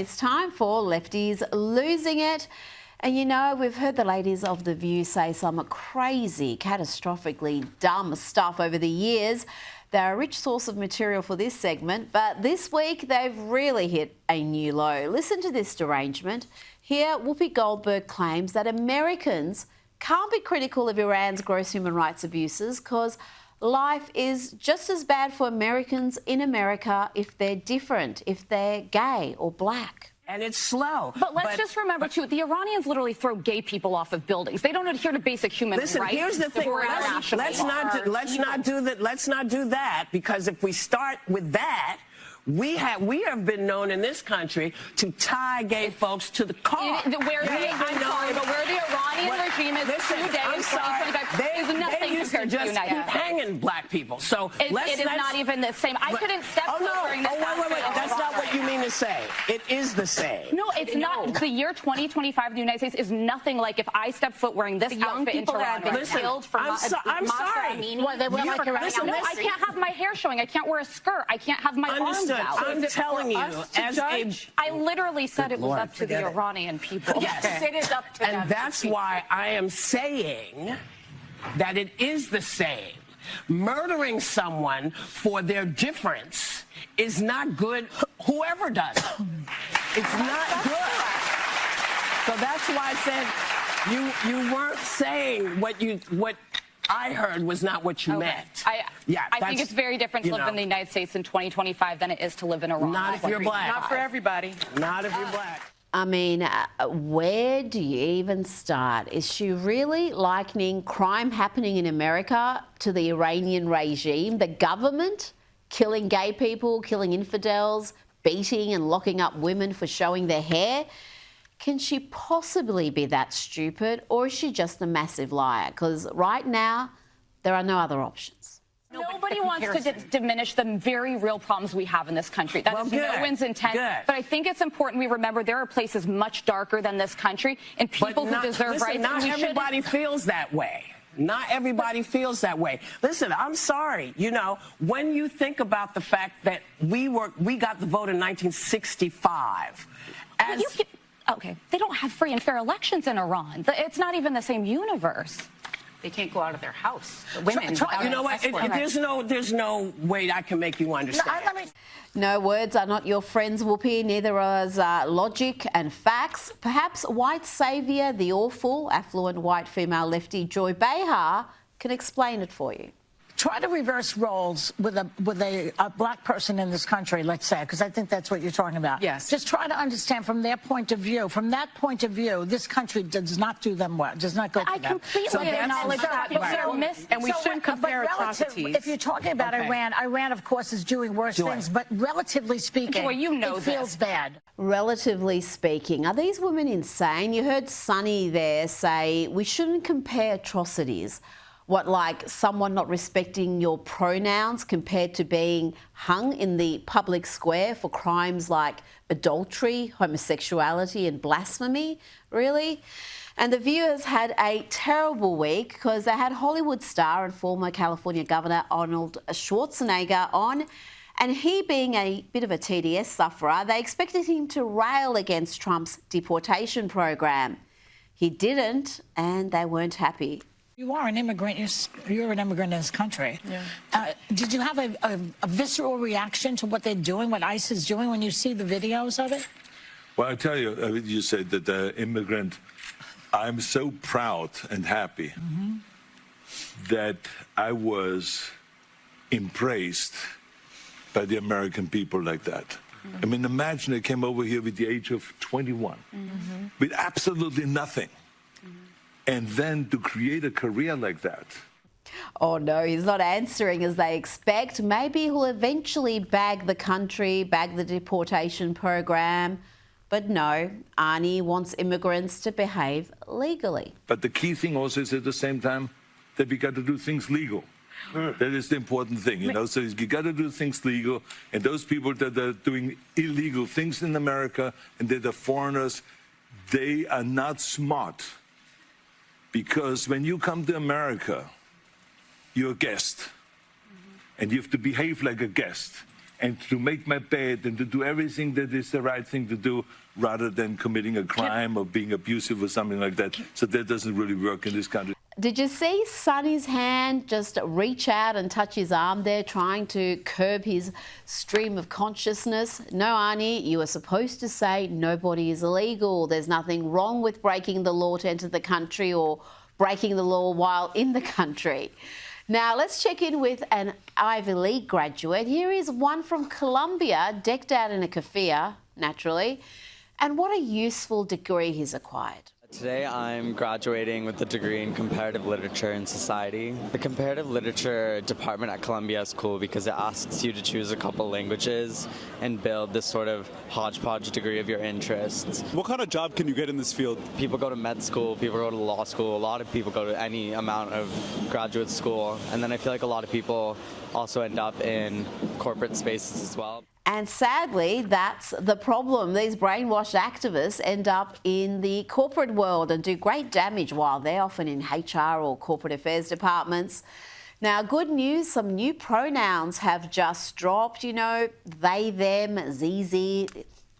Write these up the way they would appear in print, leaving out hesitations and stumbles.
It's time for Lefties Losing It. And you know, we've heard the ladies of The View say some crazy, catastrophically dumb stuff over the years. They're a rich source of material for this segment, but this week they've really hit a new low. Listen to this derangement. Here, Wolfie Goldberg claims that Americans can't be critical of Iran's gross human rights abuses because life is just as bad for Americans in America if they're different, if they're gay or black. And it's slow. But let's just remember, too, the Iranians literally throw gay people off of buildings. They don't adhere to basic human rights. Listen, here's the thing. Let's not do that, because if we start with that, we have been known in this country to tie gay folks to the car. Where the Iranian regime is today in 2025 is nothing compared to the United States. Hanging black people. So it is not even the same. I couldn't step foot during this. Wait. That's not what you mean to say. It is the same. No, it's not. The year 2025 in the United States is nothing like if I step foot wearing this outfit in Toronto. Listen, I'm sorry. I can't have my hair showing. I can't wear a skirt. I can't have my arms out. I'm telling you, I literally said it was up to the Iranian people. Yes, it is up to them. And that's why I am saying that it is the same. Murdering someone for their difference is not good, whoever does it. It's not good. So that's why I said you weren't saying what I heard was not what you meant. I think it's very different to live in the United States in 2025 than it is to live in Iran. Not if you're black. Not for everybody. Not if you're black. I mean, where do you even start? Is she really likening crime happening in America to the Iranian regime, the government killing gay people, killing infidels, beating and locking up women for showing their hair? Can she possibly be that stupid, or is she just a massive liar? Because right now, there are no other options. Nobody wants to diminish the very real problems we have in this country. That is no one's intent. But I think it's important we remember there are places much darker than this country and people who deserve rights. Not everybody feels that way. Not everybody feels that way. Listen, I'm sorry. You know, when you think about the fact that we got the vote in 1965. Okay, they don't have free and fair elections in Iran. It's not even the same universe. They can't go out of their house. The women. You know what? There's no way I can make you understand. No words are not your friends, Whoopi. Neither is logic and facts. Perhaps white saviour, the awful, affluent white female lefty Joy Behar can explain it for you. Try to reverse roles with a black person in this country, let's say, because I think that's what you're talking about. Yes. Just try to understand from their point of view. From that point of view, this country does not do them well, does not go for them. I completely acknowledge that, but and we shouldn't compare atrocities. If you're talking about Iran, of course, is doing worse things, but relatively speaking, it feels bad. Relatively speaking, are these women insane? You heard Sunny there say we shouldn't compare atrocities. What, like someone not respecting your pronouns compared to being hung in the public square for crimes like adultery, homosexuality and blasphemy? Really? And The View has had a terrible week because they had Hollywood star and former California Governor Arnold Schwarzenegger on, and he being a bit of a TDS sufferer, they expected him to rail against Trump's deportation program. He didn't, and they weren't happy. You are an immigrant. You're an immigrant in this country. Yeah. Did you have a visceral reaction to what they're doing, what ICE is doing, when you see the videos of it? Well, I tell you, you said that the immigrant, I'm so proud and happy that I was impressed by the American people like that. I mean, imagine they came over here with the age of 21, with absolutely nothing. And then to create a career like that. Oh no, he's not answering as they expect. Maybe he'll eventually bag the country, bag the deportation program. But no, Arnie wants immigrants to behave legally. But the key thing also is at the same time that we got to do things legal. That is the important thing, you know. So you got to do things legal. And those people that are doing illegal things in America and that are foreigners, they are not smart. Because when you come to America, you're a guest. And you have to behave like a guest. and to make my bed and to do everything that is the right thing to do rather than committing a crime or being abusive or something like that. So that doesn't really work in this country. Did you see Sonny's hand just reach out and touch his arm there, trying to curb his stream of consciousness? No, Arnie, you are supposed to say nobody is illegal. There's nothing wrong with breaking the law to enter the country or breaking the law while in the country. Now, let's check in with an Ivy League graduate. Here is one from Columbia, decked out in a keffiyeh, naturally. And what a useful degree he's acquired. Today I'm graduating with a degree in comparative literature and society. The comparative literature department at Columbia is cool because it asks you to choose a couple languages and build this sort of hodgepodge degree of your interests. What kind of job can you get in this field? People go to med school, people go to law school, a lot of people go to any amount of graduate school, and then I feel like a lot of people also end up in corporate spaces as well. And sadly, that's the problem. These brainwashed activists end up in the corporate world and do great damage while they're often in HR or corporate affairs departments. Now, good news, some new pronouns have just dropped, you know, they, them, ZZ.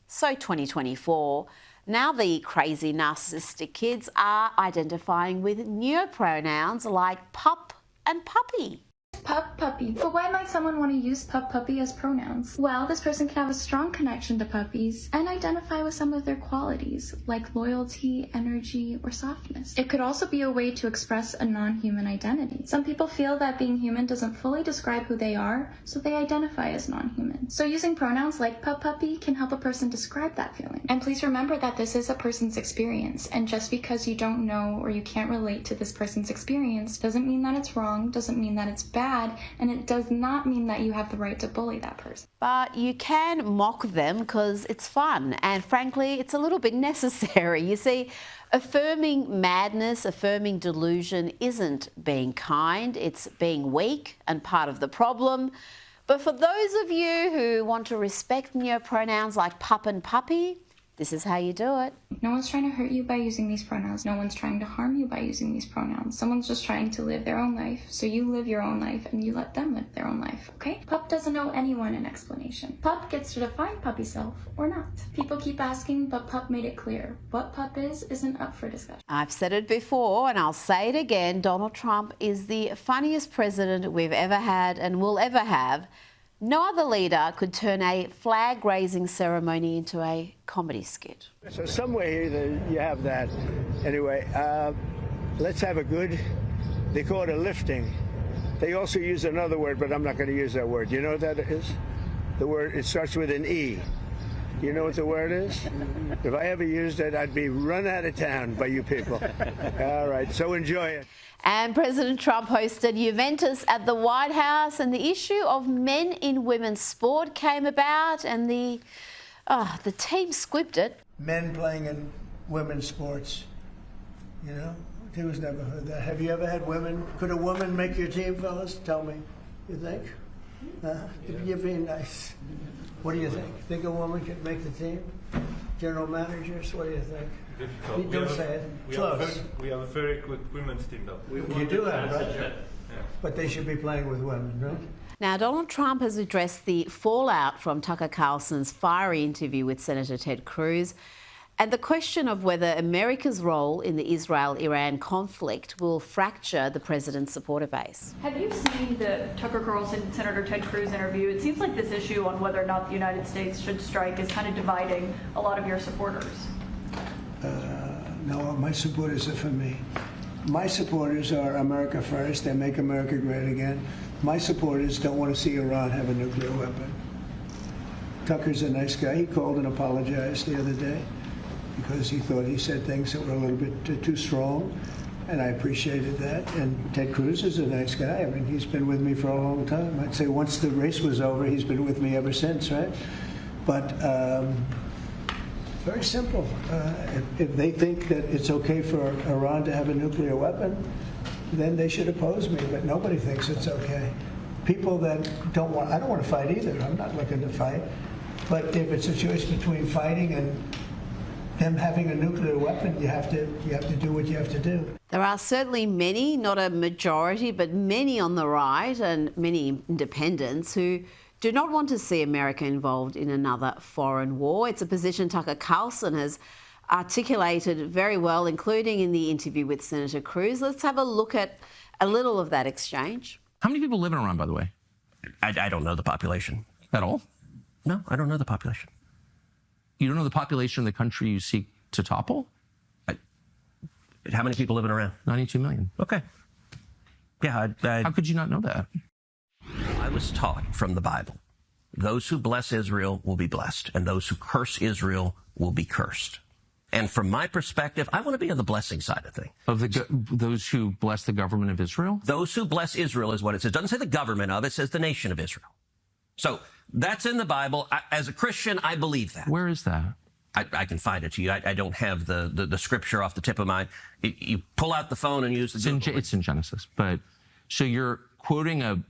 So 2024. Now the crazy narcissistic kids are identifying with newer pronouns like pup and puppy. Pup, puppy. But why might someone want to use pup, puppy as pronouns? Well, this person can have a strong connection to puppies and identify with some of their qualities, like loyalty, energy, or softness. It could also be a way to express a non-human identity. Some people feel that being human doesn't fully describe who they are, so they identify as non-human. So using pronouns like pup, puppy can help a person describe that feeling. And please remember that this is a person's experience, and just because you don't know or you can't relate to this person's experience doesn't mean that it's wrong, doesn't mean that it's bad, and it does not mean that you have the right to bully that person. But you can mock them because it's fun, and frankly, it's a little bit necessary. You see, affirming madness, affirming delusion isn't being kind, it's being weak and part of the problem. But for those of you who want to respect neopronouns like pup and puppy, this is how you do it. No one's trying to hurt you by using these pronouns. No one's trying to harm you by using these pronouns. Someone's just trying to live their own life. So you live your own life and you let them live their own life, okay? Pup doesn't owe anyone an explanation. Pup gets to define puppy self or not. People keep asking, but Pup made it clear. What Pup is isn't up for discussion. I've said it before and I'll say it again. Donald Trump is the funniest president we've ever had and will ever have. No other leader could turn a flag-raising ceremony into a comedy skit. So somewhere you have that. Anyway, let's have a good, they call it a lifting. They also use another word, but I'm not going to use that word. You know what that is? The word, it starts with an E. You know what the word is? If I ever used it, I'd be run out of town by you people. All right, so enjoy it. And President Trump hosted Juventus at the White House, and the issue of men in women's sport came about, and the team squibbed it. Men playing in women's sports, you know, who's never heard that? Have you ever had women? Could a woman make your team, fellas? Tell me. You think? You're being nice. What do you think? Think a woman could make the team? General managers, what do you think? Difficult. Don't say it. We have a very good women's team, though. You do have, right? Yeah. But they should be playing with women, right? Now, Donald Trump has addressed the fallout from Tucker Carlson's fiery interview with Senator Ted Cruz and the question of whether America's role in the Israel-Iran conflict will fracture the president's supporter base. Have you seen the Tucker Carlson, Senator Ted Cruz interview? It seems like this issue on whether or not the United States should strike is kind of dividing a lot of your supporters. No, my supporters are for me. My supporters are America first. They make America great again. My supporters don't want to see Iran have a nuclear weapon. Tucker's a nice guy. He called and apologized the other day because he thought he said things that were a little bit too strong, and I appreciated that. And Ted Cruz is a nice guy. I mean, he's been with me for a long time. I'd say once the race was over, he's been with me ever since, right? But very simple. If they think that it's okay for Iran to have a nuclear weapon, then they should oppose me, but nobody thinks it's okay. People that don't want, I don't want to fight either. I'm not looking to fight. But if it's a choice between fighting and them having a nuclear weapon, you have to do what you have to do. There are certainly many, not a majority, but many on the right and many independents who do not want to see America involved in another foreign war. It's a position Tucker Carlson has articulated very well, including in the interview with Senator Cruz. Let's have a look at a little of that exchange. How many people live in Iran, by the way? I don't know the population. At all? No, I don't know the population. You don't know the population of the country you seek to topple? How many people live in Iran? 92 million. Okay. Yeah. How could you not know that? I was taught from the Bible, those who bless Israel will be blessed, and those who curse Israel will be cursed. And from my perspective, I want to be on the blessing side of things. Of those who bless the government of Israel? Those who bless Israel is what it says. It doesn't say the government of, it says the nation of Israel. So that's in the Bible. As a Christian, I believe that. Where is that? I can find it to you. I don't have the scripture off the tip of my... You pull out the phone and use the... It's in Genesis. But so you're quoting a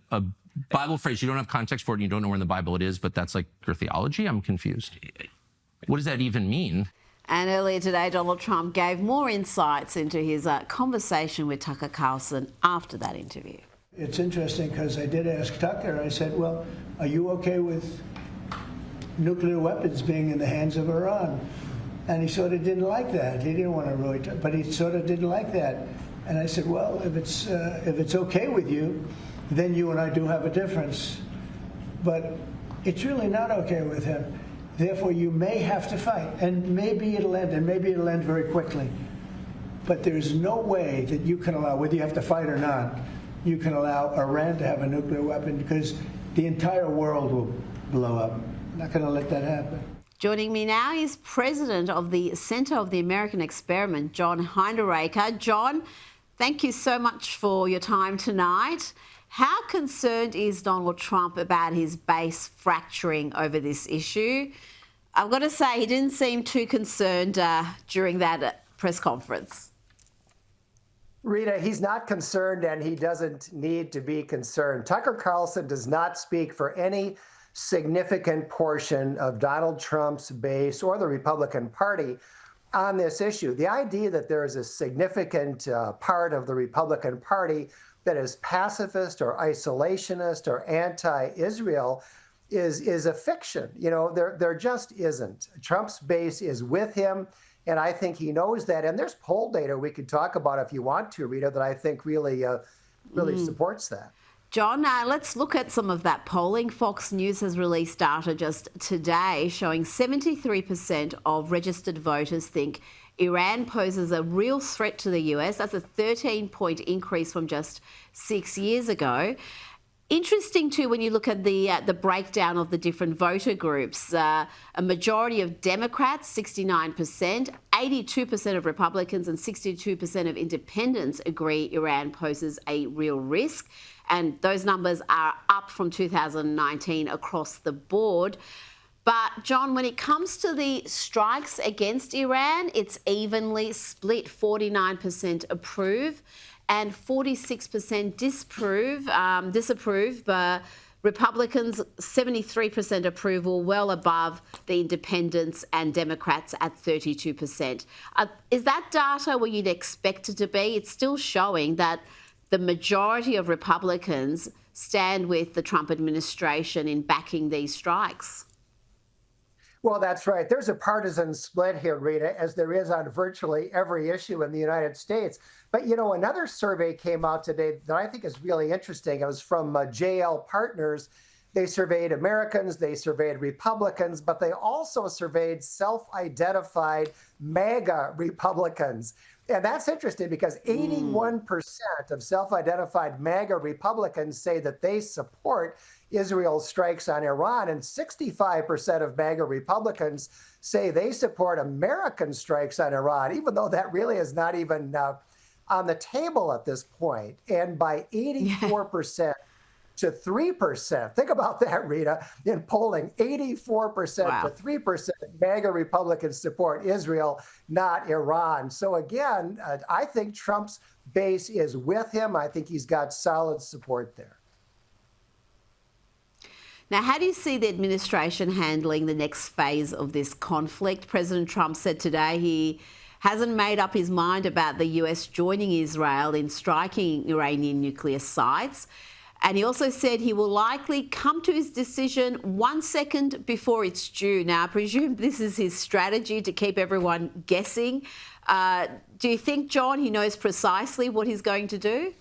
Bible phrase. You don't have context for it and you don't know where in the Bible it is, but that's like your theology? I'm confused. What does that even mean? And earlier today, Donald Trump gave more insights into his conversation with Tucker Carlson after that interview. It's interesting because I did ask Tucker, I said, well, are you okay with nuclear weapons being in the hands of Iran? And he sort of didn't like that. He didn't want to really, but he sort of didn't like that. And I said, well, if it's okay with you, then you and I do have a difference. But it's really not okay with him. Therefore, you may have to fight, and maybe it'll end, and maybe it'll end very quickly. But there's no way that you can allow, whether you have to fight or not, you can allow Iran to have a nuclear weapon because the entire world will blow up. I'm not going to let that happen. Joining me now is President of the Center of the American Experiment, John Hinderka. John, thank you so much for your time tonight. How concerned is Donald Trump about his base fracturing over this issue? I've got to say, he didn't seem too concerned during that press conference. Rita, he's not concerned and he doesn't need to be concerned. Tucker Carlson does not speak for any significant portion of Donald Trump's base or the Republican Party on this issue. The idea that there is a significant part of the Republican Party that is pacifist or isolationist or anti-Israel is a fiction. You know, there just isn't. Trump's base is with him, and I think he knows that. And there's poll data we could talk about if you want to, Rita, that I think really supports that. John, let's look at some of that polling. Fox News has released data just today showing 73% of registered voters think Iran poses a real threat to the US. That's a 13-point increase from just 6 years ago. Interesting too when you look at the breakdown of the different voter groups. A majority of Democrats, 69%, 82% of Republicans and 62% of independents agree Iran poses a real risk. And those numbers are up from 2019 across the board. But, John, when it comes to the strikes against Iran, it's evenly split. 49% approve and 46% disapprove. But Republicans, 73% approval, well above the independents and Democrats at 32%. Is that data where you'd expect it to be? It's still showing that the majority of Republicans stand with the Trump administration in backing these strikes. Well, that's right. There's a partisan split here, Rita, as there is on virtually every issue in the United States. But, you know, another survey came out today that I think is really interesting. It was from JL Partners. They surveyed Americans, they surveyed Republicans, but they also surveyed self-identified MAGA Republicans. And that's interesting because 81% of self-identified MAGA Republicans say that they support Israel's strikes on Iran, and 65% of MAGA Republicans say they support American strikes on Iran, even though that really is not even on the table at this point. And by 84% to 3%, think about that, Rita, in polling, 84% to 3% MAGA Republicans support Israel, not Iran. So again, I think Trump's base is with him. I think he's got solid support there. Now, how do you see the administration handling the next phase of this conflict? President Trump said today he hasn't made up his mind about the US joining Israel in striking Iranian nuclear sites. And he also said he will likely come to his decision 1 second before it's due. Now, I presume this is his strategy to keep everyone guessing. Do you think, John, he knows precisely what he's going to do?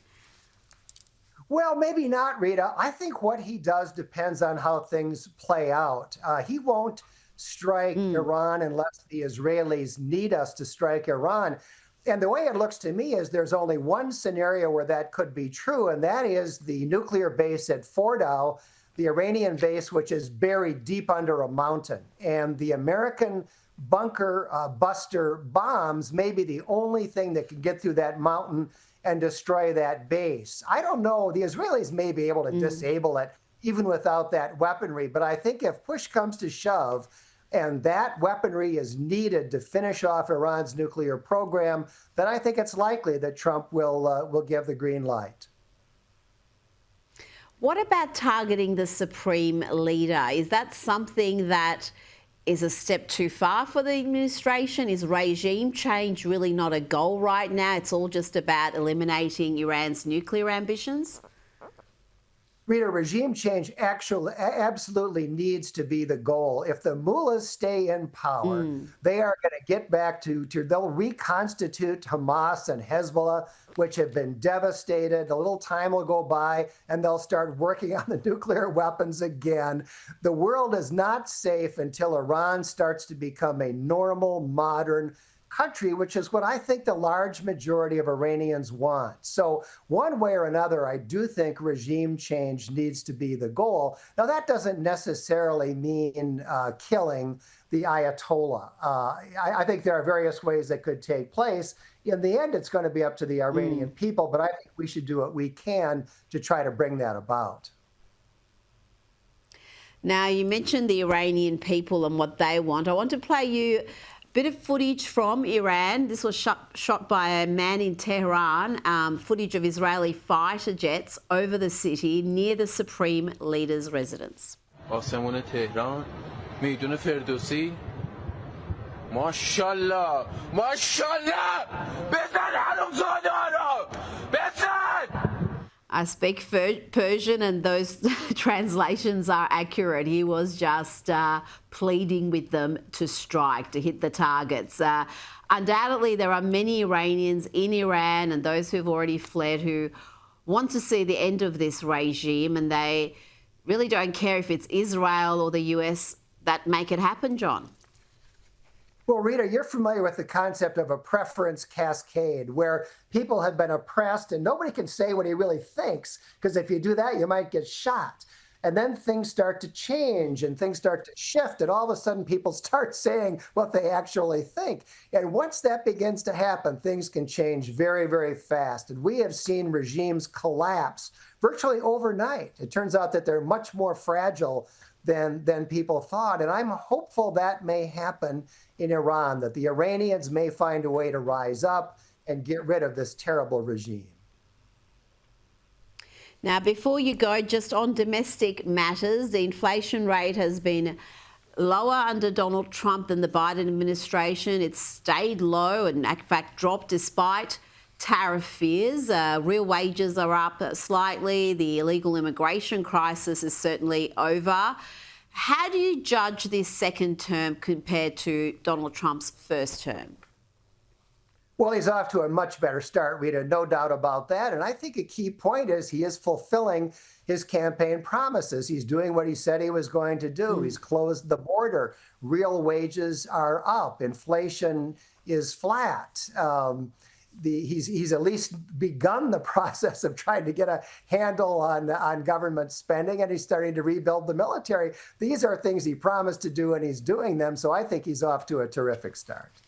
Well, maybe not, Rita. I think what he does depends on how things play out. He won't strike Iran unless the Israelis need us to strike Iran. And the way it looks to me is there's only one scenario where that could be true, and that is the nuclear base at Fordow, the Iranian base, which is buried deep under a mountain. And the American bunker buster bombs may be the only thing that can get through that mountain and destroy that base. I don't know. The Israelis may be able to disable it even without that weaponry. But I think if push comes to shove and that weaponry is needed to finish off Iran's nuclear program, then I think it's likely that Trump will give the green light. What about targeting the supreme leader? Is that something that is a step too far for the administration? Is regime change really not a goal right now? It's all just about eliminating Iran's nuclear ambitions? Rita, regime change absolutely needs to be the goal. If the mullahs stay in power, they are going to get back they'll reconstitute Hamas and Hezbollah, which have been devastated. A little time will go by and they'll start working on the nuclear weapons again. The world is not safe until Iran starts to become a normal, modern country, which is what I think the large majority of Iranians want. So one way or another, I do think regime change needs to be the goal. Now, that doesn't necessarily mean killing the Ayatollah. I think there are various ways that could take place. In the end, it's going to be up to the Iranian people, but I think we should do what we can to try to bring that about. Now, you mentioned the Iranian people and what they want. I want to play you bit of footage from Iran. This was shot by a man in Tehran, footage of Israeli fighter jets over the city near the Supreme Leader's residence. آسمون تهران میدون فردوسی ماشاءالله ماشاءالله بزن حرومزاده‌ها بزن. I speak Persian and those translations are accurate. He was just pleading with them to strike, to hit the targets. Undoubtedly, there are many Iranians in Iran and those who've already fled who want to see the end of this regime, and they really don't care if it's Israel or the US that make it happen, John. Well, Rita, you're familiar with the concept of a preference cascade, where people have been oppressed and nobody can say what he really thinks, because if you do that, you might get shot. And then things start to change and things start to shift, and all of a sudden people start saying what they actually think. And once that begins to happen, things can change very, very fast. And we have seen regimes collapse virtually overnight. It turns out that they're much more fragile than people thought. And I'm hopeful that may happen in Iran, that the Iranians may find a way to rise up and get rid of this terrible regime. Now, before you go, just on domestic matters, the inflation rate has been lower under Donald Trump than the Biden administration. It's stayed low and, in fact, dropped despite tariff fears. Real wages are up slightly. The illegal immigration crisis is certainly over. How do you judge this second term compared to Donald Trump's first term? Well, he's off to a much better start, Rita, no doubt about that. And I think a key point is he is fulfilling his campaign promises. He's doing what he said he was going to do. He's closed the border. Real wages are up. Inflation is flat. He's at least begun the process of trying to get a handle on government spending, and he's starting to rebuild the military. These are things he promised to do, and he's doing them. So I think he's off to a terrific start.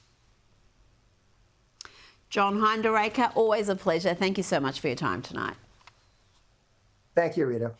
John Hinderka, always a pleasure. Thank you so much for your time tonight. Thank you, Rita.